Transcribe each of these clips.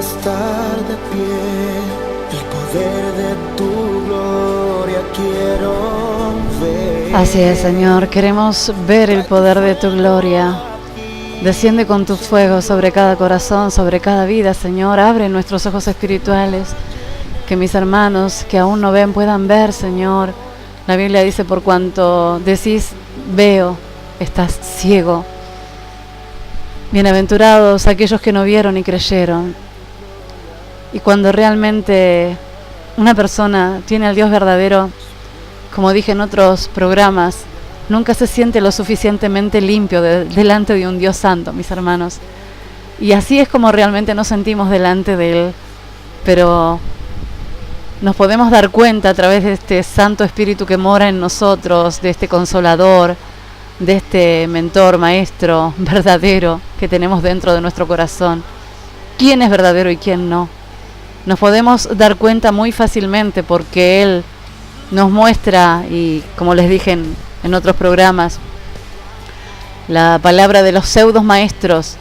estar de pie, el poder de tu gloria quiero ver. Así es, Señor, queremos ver el poder de tu gloria. Desciende con tu fuego sobre cada corazón, sobre cada vida, Señor. Abre nuestros ojos espirituales, que mis hermanos que aún no ven puedan ver, Señor. La Biblia dice, por cuanto decís, veo, estás ciego. Bienaventurados aquellos que no vieron y creyeron. Y cuando realmente una persona tiene al Dios verdadero, como dije en otros programas, nunca se siente lo suficientemente limpio delante de un Dios santo, mis hermanos. Y así es como realmente nos sentimos delante de Él. Pero nos podemos dar cuenta a través de este Santo Espíritu que mora en nosotros, de este Consolador, de este mentor, maestro verdadero que tenemos dentro de nuestro corazón, quién es verdadero y quién no. Nos podemos dar cuenta muy fácilmente porque Él nos muestra, y como les dije en otros programas, la palabra de los pseudos maestros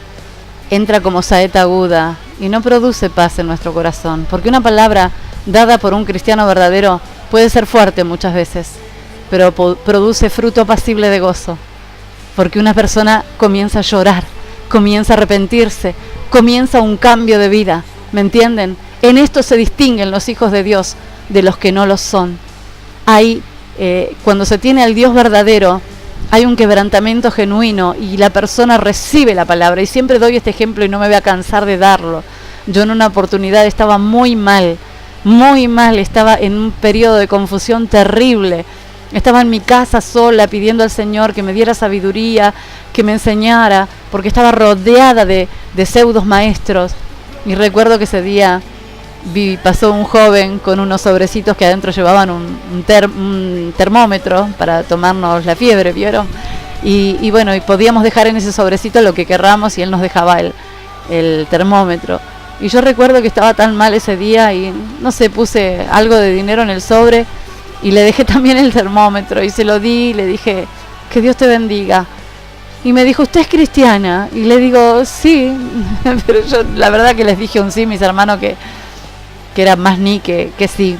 entra como saeta aguda y no produce paz en nuestro corazón, porque una palabra dada por un cristiano verdadero puede ser fuerte muchas veces, pero produce fruto apacible de gozo, porque una persona comienza a llorar, comienza a arrepentirse, comienza un cambio de vida, ¿me entienden? En esto se distinguen los hijos de Dios de los que no lo son. Hay, cuando se tiene al Dios verdadero, hay un quebrantamiento genuino y la persona recibe la palabra. Y siempre doy este ejemplo y no me voy a cansar de darlo. Yo en una oportunidad estaba muy mal, estaba en un periodo de confusión terrible. Estaba en mi casa sola pidiendo al Señor que me diera sabiduría, que me enseñara, porque estaba rodeada de pseudos maestros. Y recuerdo que ese día pasó un joven con unos sobrecitos que adentro llevaban un termómetro para tomarnos la fiebre, ¿vieron? Y bueno, y podíamos dejar en ese sobrecito lo que querramos y él nos dejaba el termómetro. Y yo recuerdo que estaba tan mal ese día y no sé, puse algo de dinero en el sobre y le dejé también el termómetro y se lo di y le dije, que Dios te bendiga. Y me dijo, ¿usted es cristiana? Y le digo, sí. Pero yo la verdad que les dije un sí, mis hermanos, que era más ni que sí.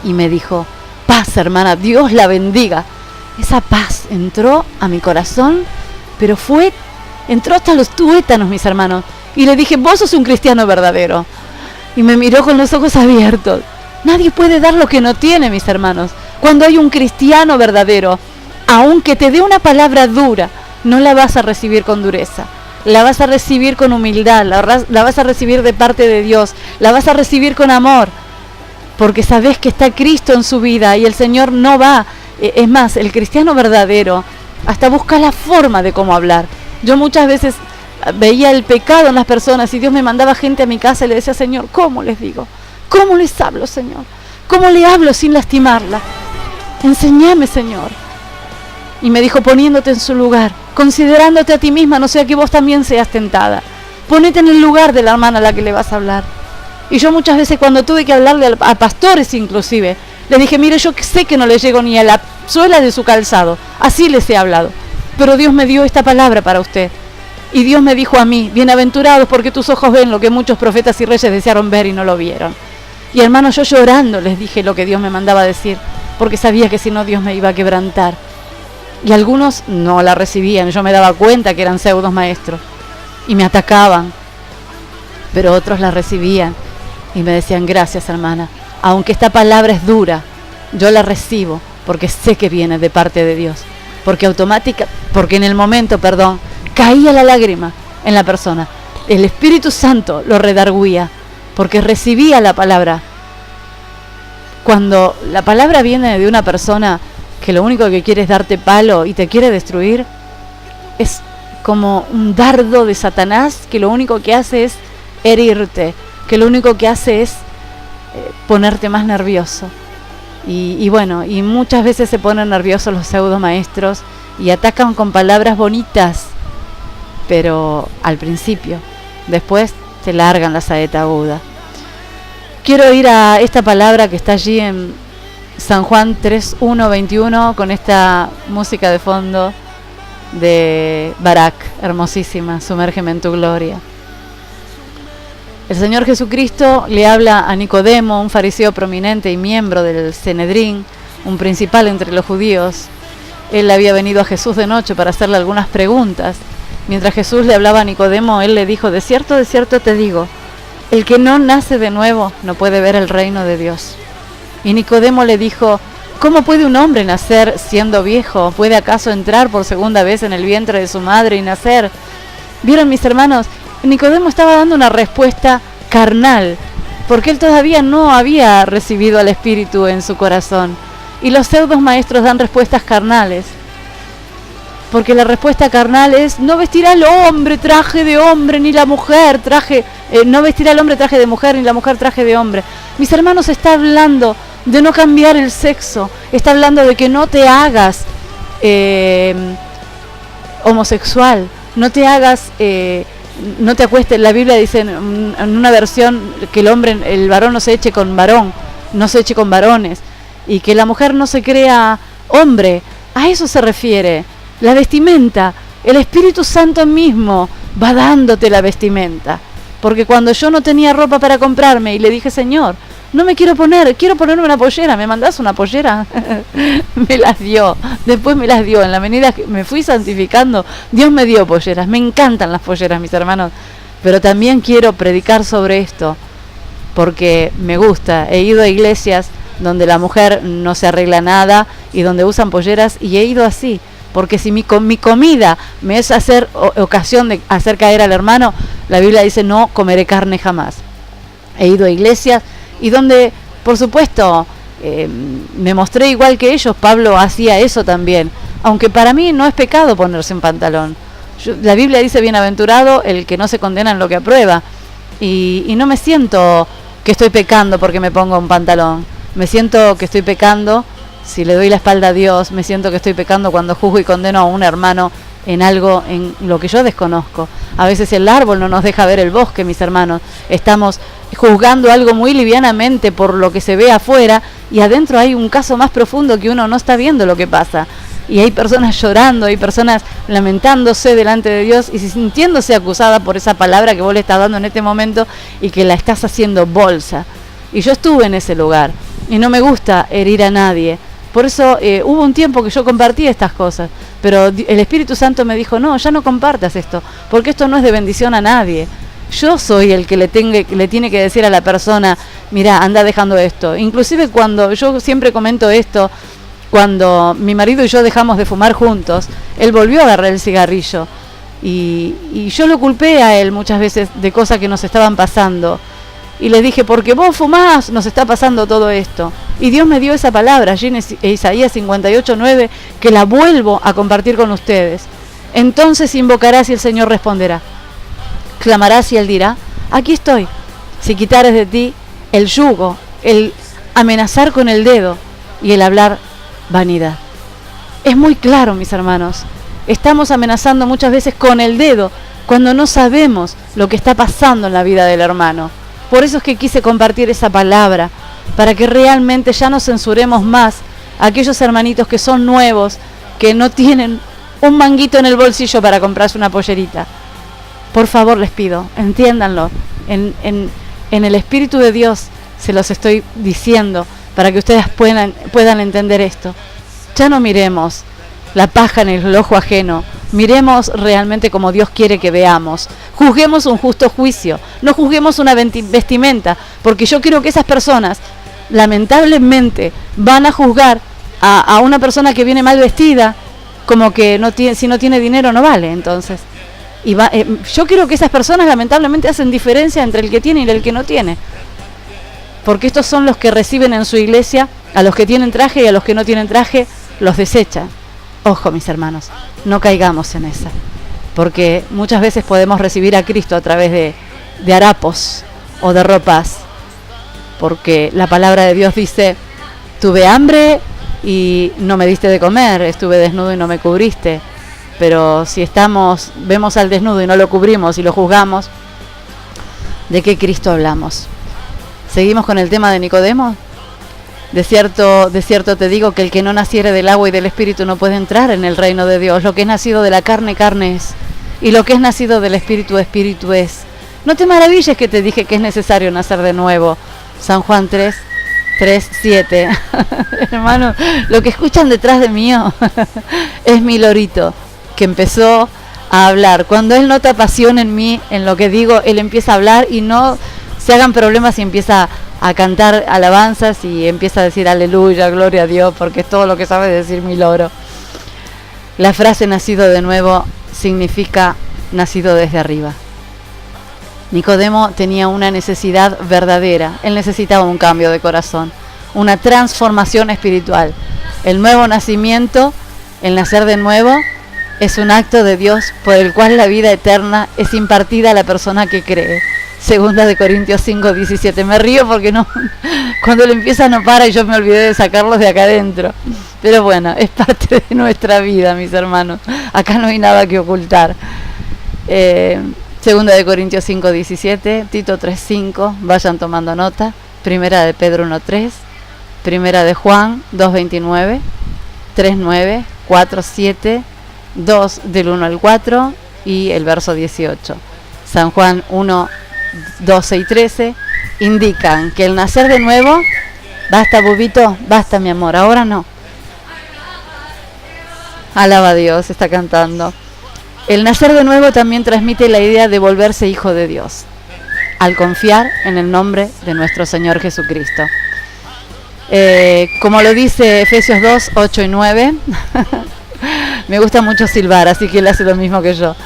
Y me dijo, paz, hermana, Dios la bendiga. Esa paz entró a mi corazón, pero entró hasta los tuétanos, mis hermanos. Y le dije, vos sos un cristiano verdadero. Y me miró con los ojos abiertos. Nadie puede dar lo que no tiene, mis hermanos. Cuando hay un cristiano verdadero, aunque te dé una palabra dura, no la vas a recibir con dureza. La vas a recibir con humildad, la vas a recibir de parte de Dios, la vas a recibir con amor, porque sabes que está Cristo en su vida y el Señor no va. Es más, el cristiano verdadero hasta busca la forma de cómo hablar. Yo muchas veces veía el pecado en las personas y Dios me mandaba gente a mi casa y le decía, Señor, ¿cómo les digo? ¿Cómo les hablo, Señor? ¿Cómo le hablo sin lastimarla? Enséñame, Señor. Y me dijo, poniéndote en su lugar, considerándote a ti misma, no sea que vos también seas tentada. Ponete en el lugar de la hermana a la que le vas a hablar. Y yo muchas veces cuando tuve que hablarle a pastores inclusive, le dije, mire, yo sé que no le llego ni a la suela de su calzado, así les he hablado, pero Dios me dio esta palabra para usted. Y Dios me dijo a mí, bienaventurados porque tus ojos ven lo que muchos profetas y reyes desearon ver y no lo vieron. Y hermanos, yo llorando les dije lo que Dios me mandaba decir, porque sabía que si no Dios me iba a quebrantar. Y algunos no la recibían, yo me daba cuenta que eran pseudos maestros y me atacaban, pero otros la recibían y me decían, gracias, hermana, aunque esta palabra es dura, yo la recibo porque sé que viene de parte de Dios, porque en el momento, caía la lágrima en la persona, el Espíritu Santo lo redarguía porque recibía la palabra. Cuando la palabra viene de una persona que lo único que quiere es darte palo y te quiere destruir, es como un dardo de Satanás que lo único que hace es herirte, que lo único que hace es ponerte más nervioso. Y bueno, y muchas veces se ponen nerviosos los pseudo maestros y atacan con palabras bonitas, pero al principio, después te largan la saeta aguda. Quiero ir a esta palabra que está allí en San Juan 3:1-21 con esta música de fondo de Barak, hermosísima, sumérgeme en tu gloria. El Señor Jesucristo le habla a Nicodemo, un fariseo prominente y miembro del Sanedrín, un principal entre los judíos. Él había venido a Jesús de noche para hacerle algunas preguntas. Mientras Jesús le hablaba a Nicodemo, él le dijo: de cierto te digo, el que no nace de nuevo no puede ver el reino de Dios. Y Nicodemo le dijo: ¿cómo puede un hombre nacer siendo viejo? ¿Puede acaso entrar por segunda vez en el vientre de su madre y nacer? ¿Vieron, mis hermanos? Nicodemo estaba dando una respuesta carnal, porque él todavía no había recibido al Espíritu en su corazón. Y los pseudos maestros dan respuestas carnales, porque la respuesta carnal es: no vestirá el hombre traje de hombre, ni la mujer traje, no vestirá el hombre traje de mujer, ni la mujer traje de hombre. Mis hermanos, está hablando de no cambiar el sexo, está hablando de que no te hagas homosexual, no te hagas, no te acuestes. La Biblia dice en una versión que el varón no se eche con varón, no se eche con varones, y que la mujer no se crea hombre. A eso se refiere. La vestimenta, el Espíritu Santo mismo va dándote la vestimenta. Porque cuando yo no tenía ropa para comprarme y le dije: Señor, no me quiero ponerme una pollera, ¿me mandás una pollera? Me las dio, después me las dio. En la medida que me fui santificando, Dios me dio polleras. Me encantan las polleras, mis hermanos, pero también quiero predicar sobre esto, porque me gusta. He ido a iglesias donde la mujer no se arregla nada y donde usan polleras, y he ido así, porque si mi comida me es hacer ocasión de hacer caer al hermano, la Biblia dice: no comeré carne jamás. He ido a iglesias y donde, por supuesto, me mostré igual que ellos. Pablo hacía eso también, aunque para mí no es pecado ponerse un pantalón. La Biblia dice: bienaventurado el que no se condena en lo que aprueba, y no me siento que estoy pecando porque me pongo un pantalón. Me siento que estoy pecando si le doy la espalda a Dios. Me siento que estoy pecando cuando juzgo y condeno a un hermano en algo en lo que yo desconozco. A veces el árbol no nos deja ver el bosque, mis hermanos. Estamos juzgando algo muy livianamente por lo que se ve afuera, y adentro hay un caso más profundo que uno no está viendo lo que pasa. Y hay personas llorando, hay personas lamentándose delante de Dios y sintiéndose acusada por esa palabra que vos le estás dando en este momento y que la estás haciendo bolsa. Y yo estuve en ese lugar y no me gusta herir a nadie. Por eso hubo un tiempo que yo compartí estas cosas, pero el Espíritu Santo me dijo: no, ya no compartas esto, porque esto no es de bendición a nadie. Yo soy el que le tiene que decir a la persona: mira, anda dejando esto. Inclusive cuando yo siempre comento esto, cuando mi marido y yo dejamos de fumar juntos, él volvió a agarrar el cigarrillo, y yo lo culpé a él muchas veces de cosas que nos estaban pasando. Y les dije: porque vos fumás, nos está pasando todo esto. Y Dios me dio esa palabra allí en Isaías 58:9, que la vuelvo a compartir con ustedes. Entonces invocarás y el Señor responderá. Clamarás y Él dirá: aquí estoy. Si quitares de ti el yugo, el amenazar con el dedo y el hablar vanidad. Es muy claro, mis hermanos. Estamos amenazando muchas veces con el dedo cuando no sabemos lo que está pasando en la vida del hermano. Por eso es que quise compartir esa palabra, para que realmente ya no censuremos más a aquellos hermanitos que son nuevos, que no tienen un manguito en el bolsillo para comprarse una pollerita. Por favor, les pido, entiéndanlo. En el Espíritu de Dios se los estoy diciendo, para que ustedes puedan entender esto. Ya no miremos la paja en el ojo ajeno. Miremos realmente como Dios quiere que veamos. Juzguemos un justo juicio. No juzguemos una vestimenta, porque yo creo que esas personas, lamentablemente, van a juzgar a una persona que viene mal vestida, como que si no tiene dinero no vale. Entonces, yo creo que esas personas lamentablemente hacen diferencia entre el que tiene y el que no tiene. Porque estos son los que reciben en su iglesia a los que tienen traje, y a los que no tienen traje los desechan. Ojo, mis hermanos, no caigamos en esa, porque muchas veces podemos recibir a Cristo a través de harapos o de ropas, porque la palabra de Dios dice: tuve hambre y no me diste de comer, estuve desnudo y no me cubriste. Pero si vemos al desnudo y no lo cubrimos y lo juzgamos, ¿de qué Cristo hablamos? ¿Seguimos con el tema de Nicodemo? De cierto te digo que el que no naciere del agua y del Espíritu no puede entrar en el reino de Dios. Lo que es nacido de la carne, carne es. Y lo que es nacido del Espíritu, Espíritu es. No te maravilles que te dije que es necesario nacer de nuevo. San Juan 3:7. Hermano, lo que escuchan detrás de mí es mi lorito, que empezó a hablar. Cuando él nota pasión en mí, en lo que digo, él empieza a hablar y no se hagan problemas y empieza a cantar alabanzas y empieza a decir aleluya, gloria a Dios, porque es todo lo que sabe decir mi loro. La frase nacido de nuevo significa nacido desde arriba. Nicodemo tenía una necesidad verdadera. Él necesitaba un cambio de corazón, una transformación espiritual. El nuevo nacimiento, el nacer de nuevo, es un acto de Dios por el cual la vida eterna es impartida a la persona que cree. Segunda de Corintios 5:17. Me río porque no, cuando lo empieza no para y yo me olvidé de sacarlos de acá adentro. Pero bueno, es parte de nuestra vida, mis hermanos. Acá no hay nada que ocultar. Segunda de Corintios 5:17, Tito 3:5, vayan tomando nota. Primera de Pedro 1:3, Primera de Juan 2:29, 3:9, 4:7, 2 del 1 al 4 y el verso 18. San Juan 1:12 y 13 indican que el nacer de nuevo, basta bubito, basta mi amor, ahora no. Alaba a Dios, está cantando. El nacer de nuevo también transmite la idea de volverse hijo de Dios, al confiar en el nombre de nuestro Señor Jesucristo. Como lo dice Efesios 2:8 y 9, me gusta mucho silbar, así que él hace lo mismo que yo.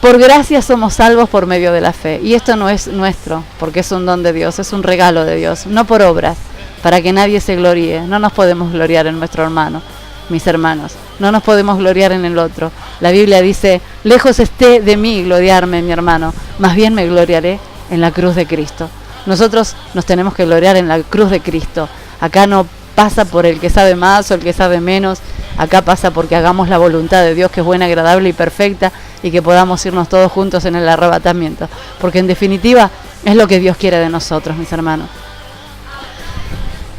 Por gracia somos salvos por medio de la fe, y esto no es nuestro, porque es un don de Dios, es un regalo de Dios, no por obras, para que nadie se gloríe. No nos podemos gloriar en nuestro hermano, mis hermanos, no nos podemos gloriar en el otro. La Biblia dice, lejos esté de mí gloriarme, mi hermano, más bien me gloriaré en la cruz de Cristo. Nosotros nos tenemos que gloriar en la cruz de Cristo. Acá no pasa por el que sabe más o el que sabe menos, acá pasa porque hagamos la voluntad de Dios, que es buena, agradable y perfecta, y que podamos irnos todos juntos en el arrebatamiento, porque en definitiva es lo que Dios quiere de nosotros, mis hermanos.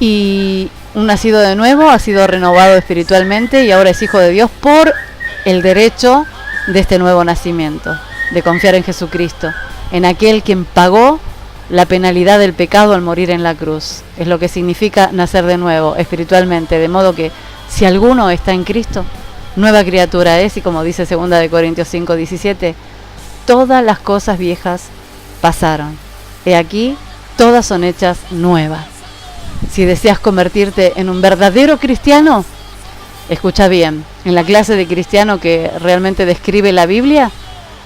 Y un nacido de nuevo ha sido renovado espiritualmente y ahora es hijo de Dios por el derecho de este nuevo nacimiento, de confiar en Jesucristo, en aquel quien pagó la penalidad del pecado al morir en la cruz. Es lo que significa nacer de nuevo espiritualmente, de modo que si alguno está en Cristo, nueva criatura es, y como dice 2 de Corintios 5:17, todas las cosas viejas pasaron, he aquí, todas son hechas nuevas. Si deseas convertirte en un verdadero cristiano, escucha bien, en la clase de cristiano que realmente describe la Biblia,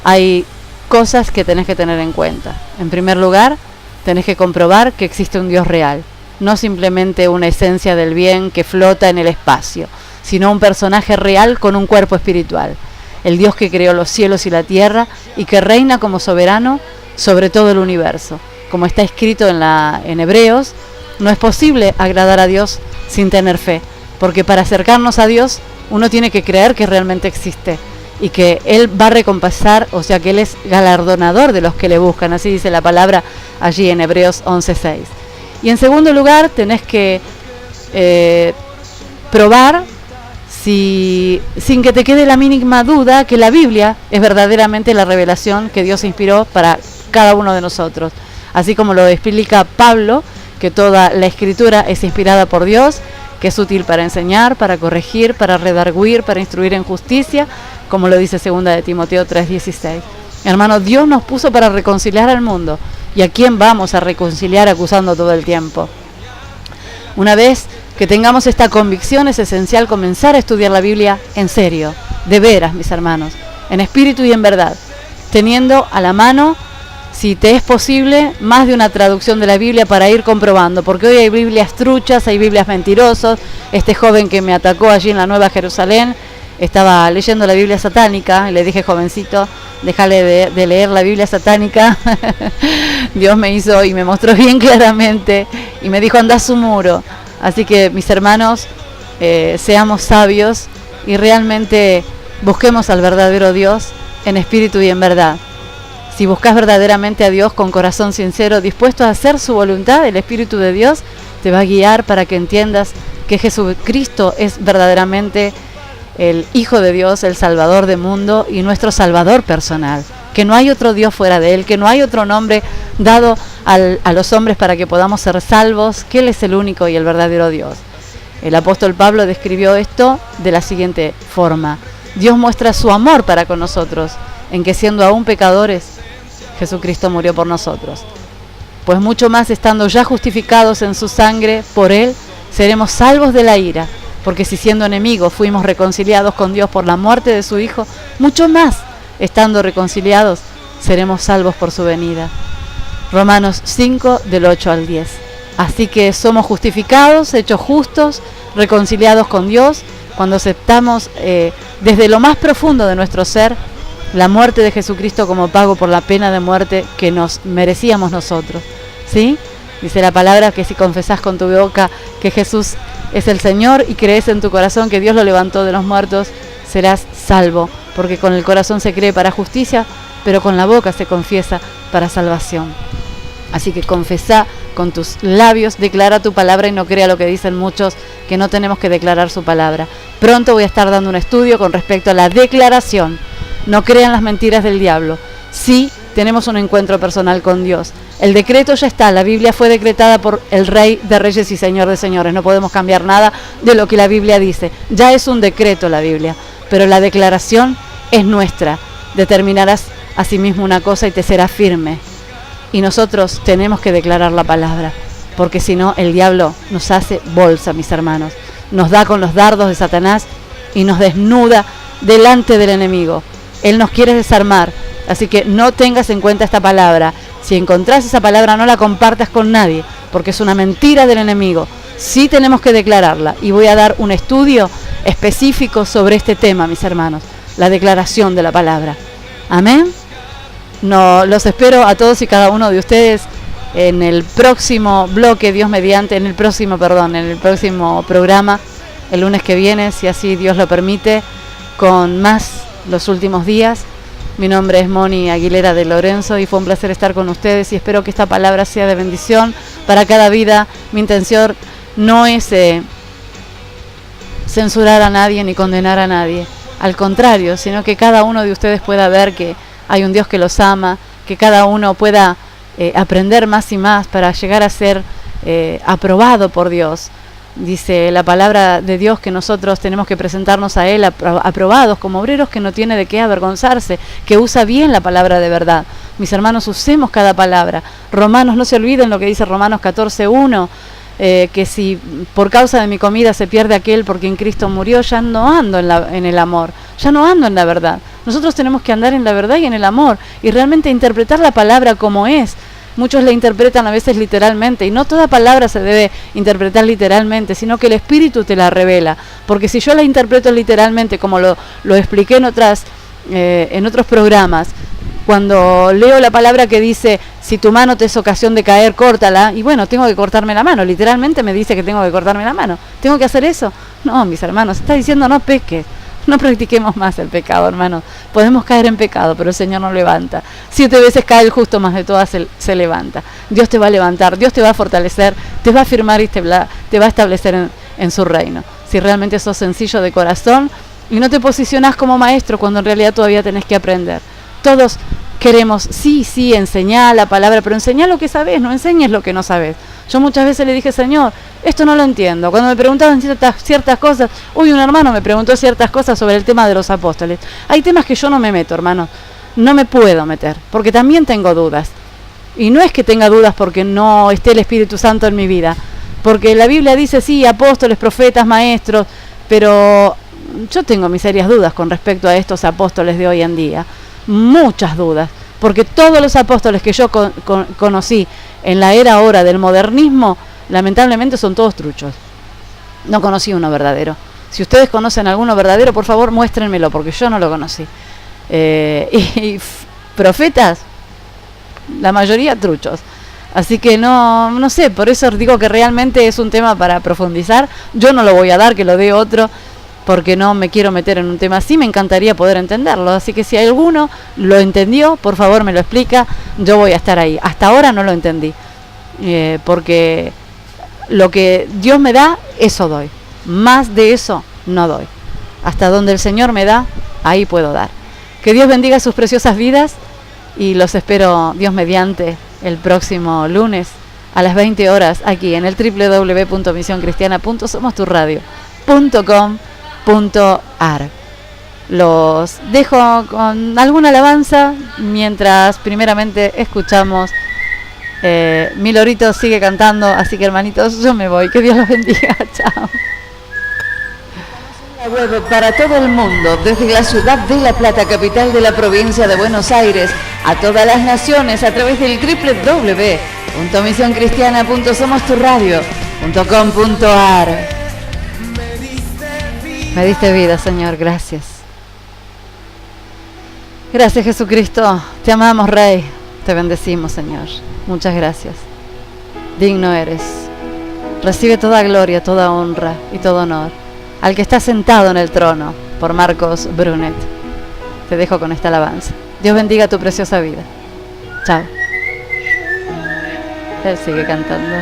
hay cosas que tenés que tener en cuenta. En primer lugar, tenés que comprobar que existe un Dios real, no simplemente una esencia del bien que flota en el espacio, sino un personaje real con un cuerpo espiritual, el Dios que creó los cielos y la tierra y que reina como soberano sobre todo el universo. Como está escrito en Hebreos, no es posible agradar a Dios sin tener fe, porque para acercarnos a Dios uno tiene que creer que realmente existe y que Él va a recompensar, o sea que Él es galardonador de los que le buscan, así dice la palabra allí en Hebreos 11:6. Y en segundo lugar tenés que probar, sin que te quede la mínima duda, que la Biblia es verdaderamente la revelación que Dios inspiró para cada uno de nosotros, así como lo explica Pablo, que toda la escritura es inspirada por Dios, que es útil para enseñar, para corregir, para redarguir, para instruir en justicia, como lo dice 2 de Timoteo 3:16. Hermanos, Dios nos puso para reconciliar al mundo, ¿y a quién vamos a reconciliar acusando todo el tiempo? Una vez que tengamos esta convicción, es esencial comenzar a estudiar la Biblia en serio, de veras, mis hermanos, en espíritu y en verdad, teniendo a la mano, si te es posible, más de una traducción de la Biblia para ir comprobando, porque hoy hay Biblias truchas, hay Biblias mentirosas. Este joven que me atacó allí en la Nueva Jerusalén estaba leyendo la Biblia satánica y le dije, jovencito, déjale de leer la Biblia satánica. Dios me hizo y me mostró bien claramente y me dijo, anda a su muro. Así que, mis hermanos, seamos sabios y realmente busquemos al verdadero Dios en espíritu y en verdad. Si buscas verdaderamente a Dios con corazón sincero, dispuesto a hacer su voluntad, el Espíritu de Dios te va a guiar para que entiendas que Jesucristo es verdaderamente el Hijo de Dios, el Salvador del mundo y nuestro Salvador personal. que no hay otro Dios fuera de Él, que no hay otro nombre dado a los hombres para que podamos ser salvos, que Él es el único y el verdadero Dios. El apóstol Pablo describió esto de la siguiente forma: Dios muestra su amor para con nosotros, en que siendo aún pecadores, Jesucristo murió por nosotros. Pues mucho más estando ya justificados en su sangre, por Él seremos salvos de la ira, porque si siendo enemigos fuimos reconciliados con Dios por la muerte de su Hijo, mucho más estando reconciliados seremos salvos por su venida. Romanos 5, del 8 al 10. Así que somos justificados, hechos justos, reconciliados con Dios, cuando aceptamos desde lo más profundo de nuestro ser la muerte de Jesucristo como pago por la pena de muerte que nos merecíamos nosotros. ¿Sí? Dice la palabra que si confesás con tu boca que Jesús es el Señor y crees en tu corazón que Dios lo levantó de los muertos, serás salvo, porque con el corazón se cree para justicia, pero con la boca se confiesa para salvación. Así que confesá con tus labios, declara tu palabra y no crea lo que dicen muchos, que no tenemos que declarar su palabra. Pronto voy a estar dando un estudio con respecto a la declaración. No crean las mentiras del diablo. Sí, tenemos un encuentro personal con Dios. El decreto ya está, la Biblia fue decretada por el Rey de Reyes y Señor de Señores. No podemos cambiar nada de lo que la Biblia dice. Ya es un decreto la Biblia, pero la declaración es nuestra. Determinarás a sí mismo una cosa y te será firme. Y nosotros tenemos que declarar la palabra, porque si no el diablo nos hace bolsa, mis hermanos. Nos da con los dardos de Satanás y nos desnuda delante del enemigo. Él nos quiere desarmar, así que no tengas en cuenta esta palabra. Si encontrás esa palabra, no la compartas con nadie, porque es una mentira del enemigo. Sí tenemos que declararla, y voy a dar un estudio específico sobre este tema, mis hermanos, la declaración de la palabra. Amén. No, los espero a todos y cada uno de ustedes en el próximo bloque, Dios mediante, en el próximo programa, el lunes que viene, si así Dios lo permite, con más los últimos días. Mi nombre es Moni Aguilera de Lorenzo y fue un placer estar con ustedes y espero que esta palabra sea de bendición para cada vida. Mi intención no es censurar a nadie ni condenar a nadie, al contrario, sino que cada uno de ustedes pueda ver que hay un Dios que los ama, que cada uno pueda aprender más y más para llegar a ser aprobado por Dios. Dice la palabra de Dios que nosotros tenemos que presentarnos a Él aprobados como obreros que no tiene de qué avergonzarse, que usa bien la palabra de verdad. Mis hermanos, usemos cada palabra. Romanos, no se olviden lo que dice Romanos 14:1, que si por causa de mi comida se pierde aquel por quien Cristo murió, ya no ando en el amor, ya no ando en la verdad. Nosotros tenemos que andar en la verdad y en el amor y realmente interpretar la palabra como es. Muchos la interpretan a veces literalmente y no toda palabra se debe interpretar literalmente, sino que el Espíritu te la revela. Porque si yo la interpreto literalmente, como lo expliqué en otros programas, cuando leo la palabra que dice, si tu mano te es ocasión de caer, córtala, y bueno, tengo que cortarme la mano, literalmente me dice que tengo que cortarme la mano. ¿Tengo que hacer eso? No, mis hermanos, está diciendo no peques. No practiquemos más el pecado, hermanos. Podemos caer en pecado, pero el Señor nos levanta. 7 veces cae el justo, más de todas se levanta. Dios te va a levantar, Dios te va a fortalecer, te va a afirmar y te va a establecer en su reino. Si realmente sos sencillo de corazón y no te posicionás como maestro cuando en realidad todavía tenés que aprender. Todos queremos, sí, enseñar la palabra, pero enseñar lo que sabés, no enseñes lo que no sabés. Yo muchas veces le dije, Señor, esto no lo entiendo. Cuando me preguntaban ciertas cosas, un hermano me preguntó ciertas cosas sobre el tema de los apóstoles. Hay temas que yo no me meto, hermano. No me puedo meter, porque también tengo dudas. Y no es que tenga dudas porque no esté el Espíritu Santo en mi vida. Porque la Biblia dice, sí, apóstoles, profetas, maestros, pero yo tengo mis serias dudas con respecto a estos apóstoles de hoy en día. Muchas dudas, porque todos los apóstoles que yo conocí en la era ahora del modernismo, lamentablemente son todos truchos. No conocí uno verdadero. Si ustedes conocen alguno verdadero, por favor muéstrenmelo, porque yo no lo conocí. Y profetas, la mayoría truchos. Así que no sé, por eso digo que realmente es un tema para profundizar. Yo no lo voy a dar, que lo dé otro, porque no me quiero meter en un tema así, me encantaría poder entenderlo. Así que si alguno lo entendió, por favor me lo explica, yo voy a estar ahí. Hasta ahora no lo entendí, porque lo que Dios me da, eso doy. Más de eso no doy. Hasta donde el Señor me da, ahí puedo dar. Que Dios bendiga sus preciosas vidas y los espero, Dios mediante, el próximo lunes a las 20 horas aquí en el www.misioncristiana.somosturradio.com.ar. Los dejo con alguna alabanza mientras primeramente escuchamos. Mi lorito sigue cantando, así que hermanitos, yo me voy. Que Dios los bendiga. Chao. La web para todo el mundo, desde la ciudad de La Plata, capital de la provincia de Buenos Aires, a todas las naciones a través del www.misioncristiana.somosturradio.com.ar. Me diste vida, Señor, gracias. Gracias, Jesucristo. Te amamos, Rey. Te bendecimos, Señor. Muchas gracias. Digno eres. Recibe toda gloria, toda honra y todo honor al que está sentado en el trono, por Marcos Brunet. Te dejo con esta alabanza. Dios bendiga tu preciosa vida. Chao. Él sigue cantando.